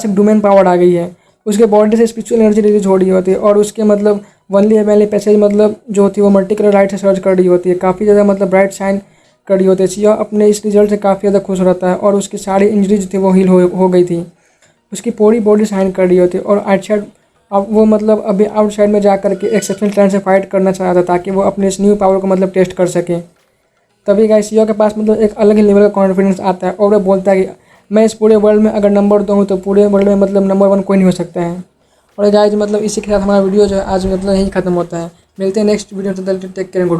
एक डोमेन पावर आ गई है। उसके बॉडी से स्पिरिचुअल एनर्जी रिलीज हो रही होती है और उसके मतलब वनली हेवनली पैसेज मतलब जो होती है वो मल्टी कलर लाइट से सर्च कर रही होती है, काफ़ी ज़्यादा मतलब ब्राइट शाइन कर रही होती है। सियाह अपने इस रिजल्ट से काफ़ी ज़्यादा खुश रहता है और उसकी सारी इंजरी जो थी वो हील हो गई थी। उसकी पूरी बॉडी शाइन कर रही होती है और आउटसाइड अब वो मतलब अभी आउटसाइड में जा कर के एक्सेप्शनल टैलेंट से फाइट करना चाह रहा था ताकि वो अपने इस न्यू पावर को मतलब टेस्ट कर सके। तभी गाइस सियाह के पास मतलब एक अलग ही लेवल का कॉन्फिडेंस आता है और वो बोलता है कि मैं इस पूरे वर्ल्ड में अगर नंबर 2 हूँ तो पूरे वर्ल्ड में मतलब नंबर 1 कोई नहीं हो सकता है। और गाइस मतलब इसी के साथ हमारा वीडियो जो है आज मतलब यहीं ख़त्म होता है। मिलते हैं नेक्स्ट वीडियो में, टेक केयर।